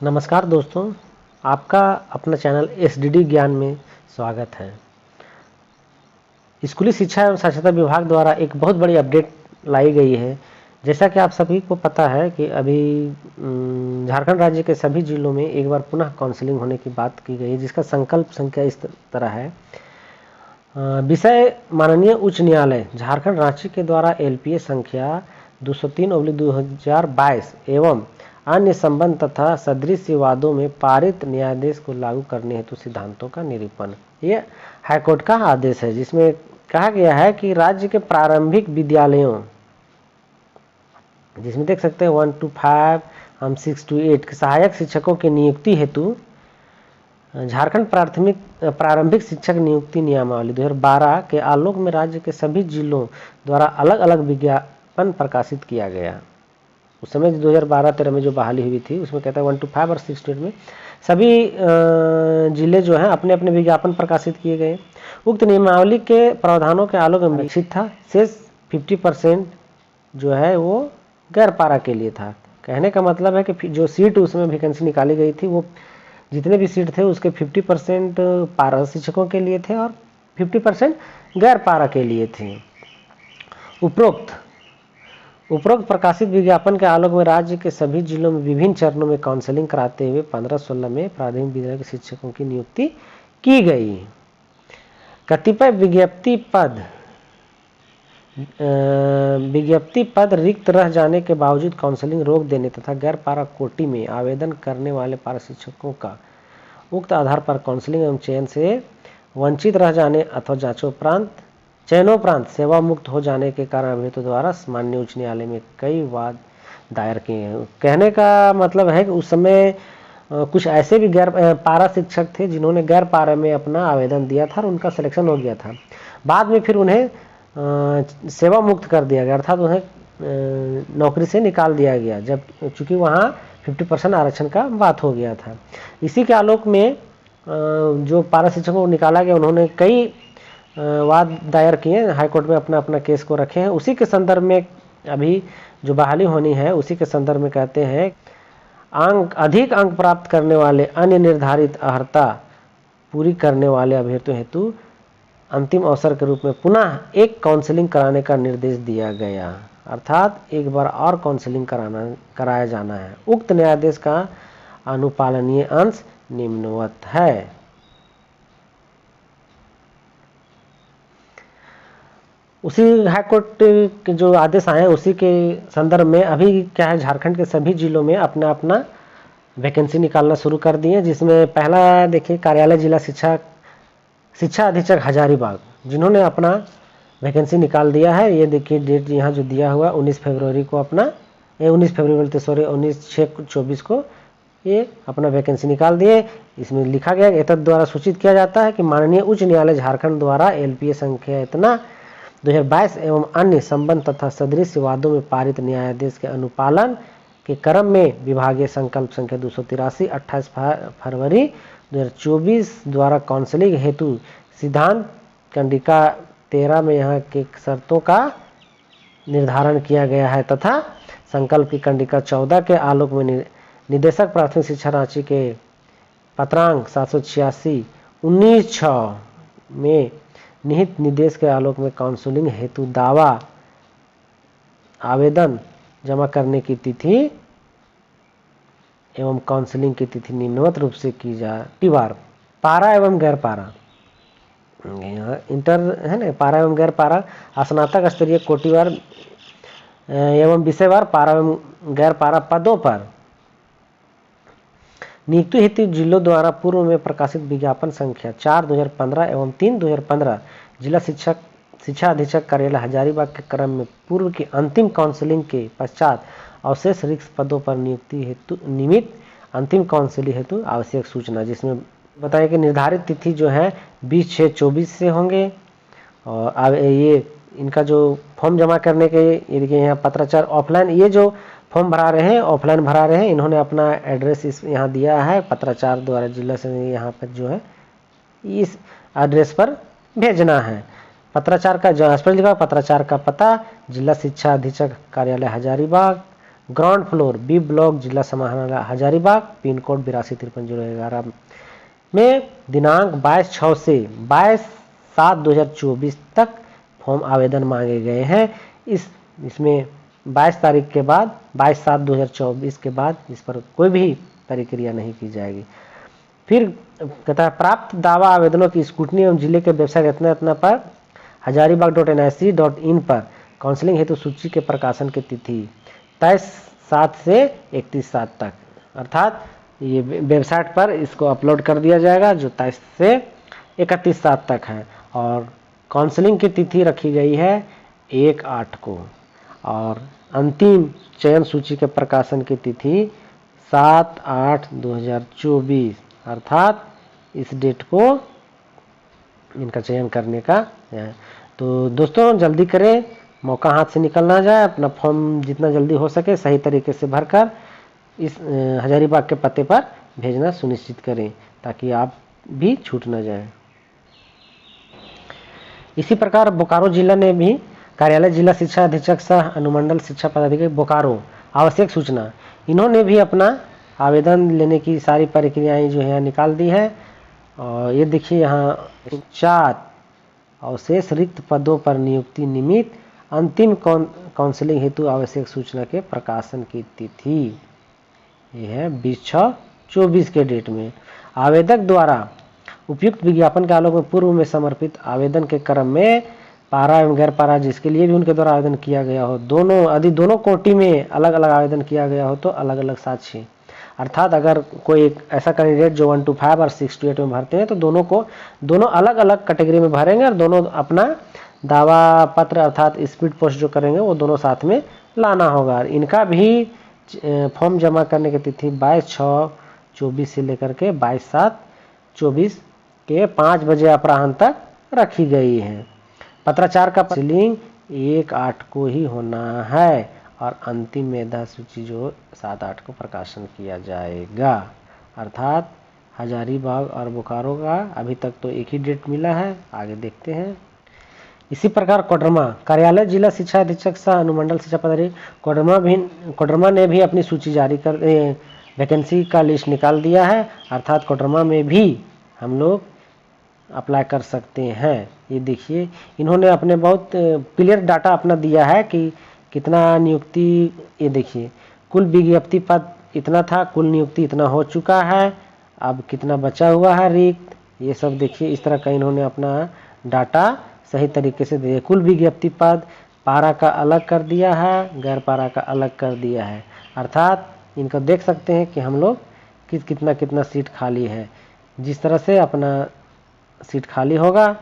नमस्कार दोस्तों, आपका अपना चैनल एसडीडी ज्ञान में स्वागत है। स्कूली शिक्षा एवं साक्षरता विभाग द्वारा एक बहुत बड़ी अपडेट लाई गई है। जैसा कि आप सभी को पता है कि अभी झारखंड राज्य के सभी जिलों में एक बार पुनः काउंसलिंग होने की बात की गई है, जिसका संकल्प संख्या इस तरह है। विषय माननीय उच्च न्यायालय झारखंड रांची के द्वारा एलपीए संख्या 203/2022 एवं अन्य संबंध तथा सदृश वादों में पारित न्यायादेश को लागू करने हेतु सिद्धांतों का निरूपण। ये हाईकोर्ट का आदेश है, जिसमें कहा गया है कि राज्य के प्रारंभिक विद्यालयों, जिसमें देख सकते हैं 1 to 5 हम 6 to 8 के सहायक शिक्षकों की नियुक्ति हेतु झारखंड प्रारंभिक शिक्षक नियुक्ति नियमावली 2012 के आलोक में राज्य के सभी जिलों द्वारा अलग अलग विज्ञापन प्रकाशित किया गया। उस समय 2012-13 में जो बहाली हुई थी उसमें कहता है 1 to 5 और 6 to 8 में सभी जिले जो हैं अपने अपने विज्ञापन प्रकाशित किए गए। उक्त नियमावली के प्रावधानों के आलोक में आरक्षित था। शेष 50% जो है वो गैर पारा के लिए था। कहने का मतलब है कि जो सीट उसमें वैकेंसी निकाली गई थी वो जितने भी सीट थे उसके 50% पारा शिक्षकों के लिए थे और 50% गैर पारा के लिए थे। उपरोक्त प्रकाशित विज्ञापन के आलोक में राज्य के सभी जिलों में विभिन्न चरणों में काउंसलिंग कराते हुए 15-16 में प्राथमिक विद्यालय के शिक्षकों की नियुक्ति की गई। कतिपय विज्ञप्ति पद रिक्त रह जाने के बावजूद काउंसलिंग रोक देने तथा गैर पारा कोटि में आवेदन करने वाले पारा शिक्षकों का उक्त आधार पर काउंसलिंग एवं चयन से वंचित रह जाने अथवा चयनोपरांत सेवा मुक्त हो जाने के कारण अभियुक्तों द्वारा माननीय उच्च न्यायालय में कई वाद दायर किए हैं। कहने का मतलब है कि उस समय कुछ ऐसे भी गैर पारा शिक्षक थे जिन्होंने गैर पारा में अपना आवेदन दिया था और उनका सिलेक्शन हो गया था। बाद में फिर उन्हें सेवा मुक्त कर दिया गया, अर्थात उन्हें नौकरी से निकाल दिया गया, जब चूंकि वहाँ 50% आरक्षण का बात हो गया था। इसी के आलोक में जो पारा शिक्षकों को निकाला गया उन्होंने कई वाद दायर किए, हाईकोर्ट में अपना अपना केस को रखे हैं। उसी के संदर्भ में अभी जो बहाली होनी है उसी के संदर्भ में कहते हैं अधिक अंक प्राप्त करने वाले अन्य निर्धारित अर्हता पूरी करने वाले अभ्यर्थियों हेतु अंतिम अवसर के रूप में पुनः एक काउंसलिंग कराने का निर्देश दिया गया, अर्थात एक बार और काउंसलिंग कराया जाना है। उक्त न्यायादेश का अनुपालनीय अंश निम्नवत है। उसी हाईकोर्ट के जो आदेश आए हैं उसी के संदर्भ में अभी क्या है, झारखंड के सभी जिलों में अपना अपना वैकेंसी निकालना शुरू कर दिए, जिसमें पहला देखिए कार्यालय जिला शिक्षा अधीक्षक हजारीबाग, जिन्होंने अपना वैकेंसी निकाल दिया है। ये देखिए डेट यहाँ जो दिया हुआ 19 फरवरी को अपना 19/6/24 को ये अपना वैकेंसी निकाल दिए। इसमें लिखा गया एतद द्वारा सूचित किया जाता है कि माननीय उच्च न्यायालय झारखंड द्वारा एलपीए संख्या इतना 2022 एवं अन्य संबंध तथा सदृश वादों में पारित न्यायादेश के अनुपालन के क्रम में विभागीय संकल्प संख्या 283 28 फरवरी 2024 द्वारा काउंसलिंग हेतु सिद्धांत कंडिका 13 में यहाँ के शर्तों का निर्धारण किया गया है तथा संकल्प की कंडिका 14 के आलोक में निदेशक प्राथमिक शिक्षा रांची के पत्रांक 786/19/6 में निहित निर्देश के आलोक में काउंसलिंग हेतु दावा आवेदन जमा करने की तिथि एवं काउंसलिंग की तिथि निम्नवत रूप से की जाती बार पारा एवं गैर पारा, इंटर है ना, पारा एवं गैर पारा स्नातक स्तरीय कोटिवार एवं विषयवार पारा एवं गैर पारा पदों पर नियुक्ति हेतु जिलों द्वारा पूर्व में प्रकाशित विज्ञापन संख्या 4/2015 एवं 3/2015 जिला शिक्षा अधीक्षक कार्यालय हजारीबाग के क्रम में पूर्व की अंतिम काउंसलिंग के पश्चात अवशेष रिक्त पदों पर नियुक्ति हेतु निमित्त अंतिम काउंसलिंग हेतु आवश्यक सूचना, जिसमें बताया कि निर्धारित तिथि जो है 20/6/24 से होंगे। और ये इनका जो फॉर्म जमा करने के ये देखिए यहाँ पत्राचार ऑफलाइन, ये जो फॉर्म भरा रहे हैं ऑफलाइन भरा रहे हैं, इन्होंने अपना एड्रेस इस यहाँ दिया है पत्राचार द्वारा जिला से यहाँ पर जो है इस एड्रेस पर भेजना है। पत्राचार का जो पर लिखा पत्राचार का पता जिला शिक्षा अधीक्षक कार्यालय Hazaribagh ground floor B block, जिला समाहरणालय हजारीबाग, पिन कोड 825311 में दिनांक 22/6 से 22/7/2024 तक फॉर्म आवेदन मांगे गए हैं। इसमें 22 तारीख के बाद 22/7/2024 के बाद इस पर कोई भी प्रक्रिया नहीं की जाएगी। फिर कहता है प्राप्त दावा आवेदनों की स्क्रूटनी एवं जिले के वेबसाइट इतना पर hazaribagh.nic.in पर काउंसलिंग हेतु सूची के प्रकाशन की तिथि 23/7 से 31/7 तक, अर्थात ये वेबसाइट पर इसको अपलोड कर दिया जाएगा जो 23 से 31/7 तक है। और काउंसलिंग की तिथि रखी गई है 1/8 को और अंतिम चयन सूची के प्रकाशन की तिथि 7/8/2024, अर्थात इस डेट को इनका चयन करने का है। तो दोस्तों जल्दी करें, मौका हाथ से निकल ना जाए, अपना फॉर्म जितना जल्दी हो सके सही तरीके से भरकर इस हजारीबाग के पते पर भेजना सुनिश्चित करें ताकि आप भी छूट न जाए। इसी प्रकार बोकारो जिला ने भी कार्यालय जिला शिक्षा अधीक्षक सह अनुमंडल शिक्षा पदाधिकारी बोकारो आवश्यक सूचना, इन्होंने भी अपना आवेदन लेने की सारी प्रक्रियाएं जो है निकाल दी है। और ये देखिए यहाँ 4 अवशेष रिक्त पदों पर नियुक्ति निमित्त अंतिम काउंसलिंग हेतु आवश्यक सूचना के प्रकाशन की तिथि ये है 20/6/24 के डेट में। आवेदक द्वारा उपयुक्त विज्ञापन के आलोक में पूर्व में समर्पित आवेदन के क्रम में पारा एवं गैर पारा जिसके लिए भी उनके द्वारा आवेदन किया गया हो, दोनों कोटि में अलग अलग आवेदन किया गया हो तो अलग अलग साक्ष्य, अर्थात अगर कोई एक ऐसा कैंडिडेट जो 1 to 5 और 6 to 8 में भरते हैं तो दोनों अलग अलग कैटेगरी में भरेंगे और दोनों अपना दावा पत्र अर्थात स्पीड पोस्ट जो करेंगे वो दोनों साथ में लाना होगा। इनका भी फॉर्म जमा करने की तिथि 22/6/24 से लेकर के 22/7/24 के 5 बजे अपराह्न तक रखी गई है। पत्राचार का काउंसलिंग 1/8 को ही होना है और अंतिम मेधा सूची जो 7/8 को प्रकाशन किया जाएगा, अर्थात हजारीबाग और बोकारो का अभी तक तो एक ही डेट मिला है, आगे देखते हैं। इसी प्रकार कोडरमा कार्यालय जिला शिक्षा अधीक्षक सह अनुमंडल शिक्षा पदाधिकारी कोडरमा ने भी अपनी सूची जारी कर वैकेंसी का लिस्ट निकाल दिया है, अर्थात कोडरमा में भी हम लोग अप्लाई कर सकते हैं। ये देखिए इन्होंने अपने बहुत क्लियर डाटा अपना दिया है कि कितना नियुक्ति, ये देखिए कुल विज्ञप्ति पद इतना था, कुल नियुक्ति इतना हो चुका है, अब कितना बचा हुआ है रिक्त, ये सब देखिए इस तरह का इन्होंने अपना डाटा सही तरीके से दिया। कुल विज्ञप्ति पद पारा का अलग कर दिया है, गैर पारा का अलग कर दिया है, अर्थात इनको देख सकते हैं कि हम लोग कितना सीट खाली है। जिस तरह से अपना सीट खाली होगा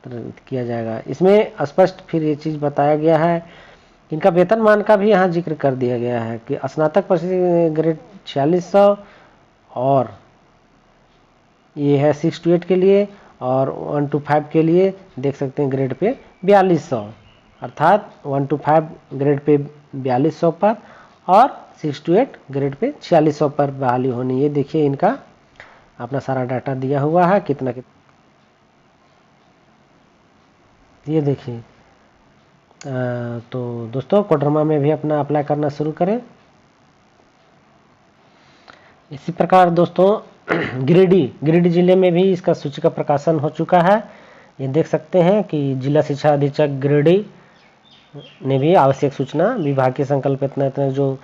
तो किया जाएगा। इसमें स्पष्ट फिर ये चीज़ बताया गया है, इनका वेतनमान का भी यहाँ जिक्र कर दिया गया है कि स्नातक परिषद ग्रेड 4600 और ये है 6 to 8 के लिए और 1 to 5 के लिए देख सकते हैं ग्रेड पे 4200, अर्थात 1 to 5 ग्रेड पे 4200 पर और 6 to 8 ग्रेड पे 4600 पर बहाली होनी। ये देखिए इनका अपना सारा डाटा दिया हुआ है कितना ये देखिए। तो दोस्तों कोडरमा में भी अपना अप्लाई करना शुरू करें। इसी प्रकार दोस्तों गिरिडीह जिले में भी इसका सूची का प्रकाशन हो चुका है। ये देख सकते हैं कि जिला शिक्षा अधीक्षक गिरिडीह ने भी आवश्यक सूचना विभागीय संकल्प इतना जो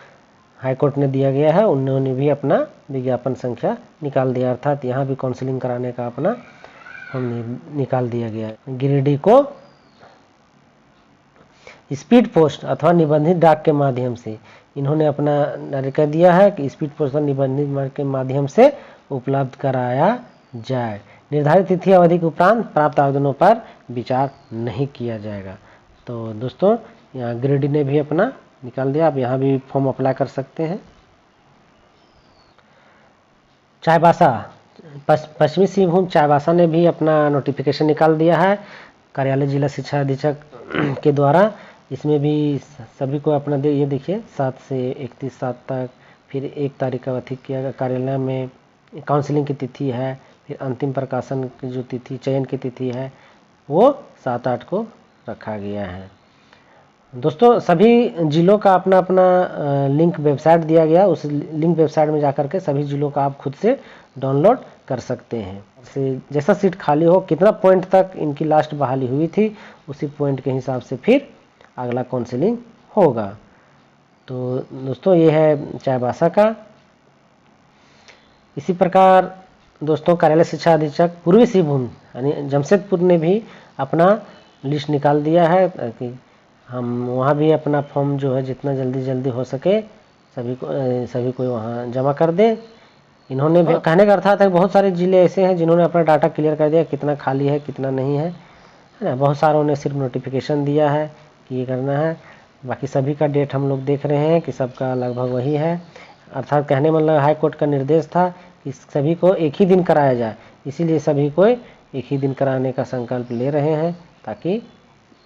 हाईकोर्ट ने दिया गया है उन्होंने भी अपना विज्ञापन संख्या निकाल दिया, अर्थात यहाँ भी काउंसलिंग कराने का अपना निकाल दिया गया है। गिरिडीह को स्पीड पोस्ट अथवा निबंधित डाक के माध्यम से इन्होंने अपना जारी कर दिया है कि स्पीड पोस्ट और निबंधित डाक के माध्यम से उपलब्ध कराया जाए। निर्धारित तिथि अवधि के उपरांत प्राप्त आवेदनों पर विचार नहीं किया जाएगा। तो दोस्तों यहाँ गिरिडीह ने भी अपना निकाल दिया, आप यहाँ भी फॉर्म अप्लाई कर सकते हैं। चाईबासा पश्चिमी सिंहभूम चाईबासा ने भी अपना नोटिफिकेशन निकाल दिया है कार्यालय जिला शिक्षा अधीक्षक के द्वारा। इसमें भी सभी को अपना ये देखिए 7 से 31/7 तक, फिर 1 तारीख का अवधि किया गया। कार्यालय में काउंसलिंग की तिथि है, फिर अंतिम प्रकाशन की जो तिथि चयन की तिथि है वो 7/8 को रखा गया है। दोस्तों सभी जिलों का अपना अपना लिंक वेबसाइट दिया गया, उस लिंक वेबसाइट में जाकर के सभी जिलों का आप खुद से डाउनलोड कर सकते हैं। जैसा सीट खाली हो, कितना पॉइंट तक इनकी लास्ट बहाली हुई थी, उसी पॉइंट के हिसाब से फिर अगला काउंसलिंग होगा। तो दोस्तों ये है चाईबासा का। इसी प्रकार दोस्तों कार्यालय शिक्षा अधीक्षक पूर्वी सिंहभूम यानी जमशेदपुर ने भी अपना लिस्ट निकाल दिया है, ताकि हम वहाँ भी अपना फॉर्म जो है जितना जल्दी हो सके सभी को वहाँ जमा कर दें। इन्होंने भी कहने का अर्थात है बहुत सारे जिले ऐसे हैं जिन्होंने अपना डाटा क्लियर कर दिया, कितना खाली है कितना नहीं है ना। बहुत सारों ने सिर्फ नोटिफिकेशन दिया है कि ये करना है, बाकी सभी का डेट हम लोग देख रहे हैं कि सबका लगभग वही है। अर्थात कहने मतलब हाई कोर्ट का निर्देश था कि सभी को एक ही दिन कराया जाए, इसीलिए सभी को एक ही दिन कराने का संकल्प ले रहे हैं, ताकि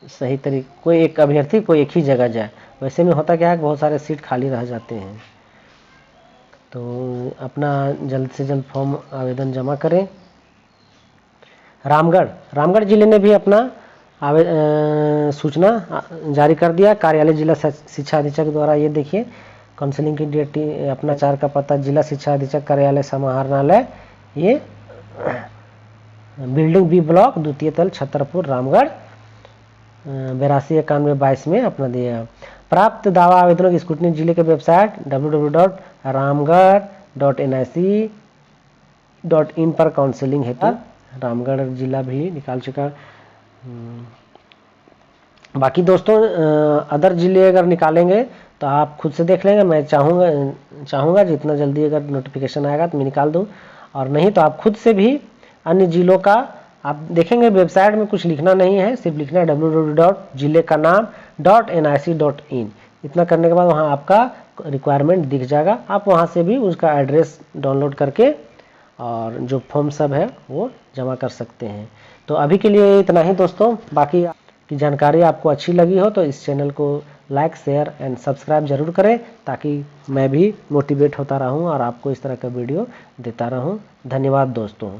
सही तरीके कोई एक अभ्यर्थी कोई एक ही जगह जाए। वैसे में होता क्या है कि बहुत सारे सीट खाली रह जाते हैं। तो अपना जल्द से जल्द फॉर्म आवेदन जमा करें। रामगढ़ जिले ने भी अपना सूचना जारी कर दिया कार्यालय जिला शिक्षा अधीक्षक द्वारा। ये देखिए काउंसलिंग की डेट अपना 4 का पता जिला शिक्षा अधीक्षक कार्यालय समाहरणालय, ये बिल्डिंग बी ब्लॉक, द्वितीय तल, छतरपुर, रामगढ़ 829122 में अपना दिया। प्राप्त दावा आवेदनों की स्क्रूटनी जिले के वेबसाइट www.ramgarh.nic.in पर काउंसलिंग हेतु रामगढ़ जिला भी निकाल चुका। बाकी दोस्तों अदर जिले अगर निकालेंगे तो आप खुद से देख लेंगे। मैं चाहूँगा जितना जल्दी अगर नोटिफिकेशन आएगा तो मैं निकाल दूँ, और नहीं तो आप खुद से भी अन्य जिलों का आप देखेंगे। वेबसाइट में कुछ लिखना नहीं है, सिर्फ लिखना है www.जिले-का-नाम.nic.in। इतना करने के बाद वहाँ आपका रिक्वायरमेंट दिख जाएगा, आप वहाँ से भी उसका एड्रेस डाउनलोड करके और जो फॉर्म सब है वो जमा कर सकते हैं। तो अभी के लिए इतना ही दोस्तों। बाकी की जानकारी आपको अच्छी लगी हो तो इस चैनल को लाइक, शेयर एंड सब्सक्राइब जरूर करें, ताकि मैं भी मोटिवेट होता रहूं और आपको इस तरह का वीडियो देता रहूं। धन्यवाद दोस्तों।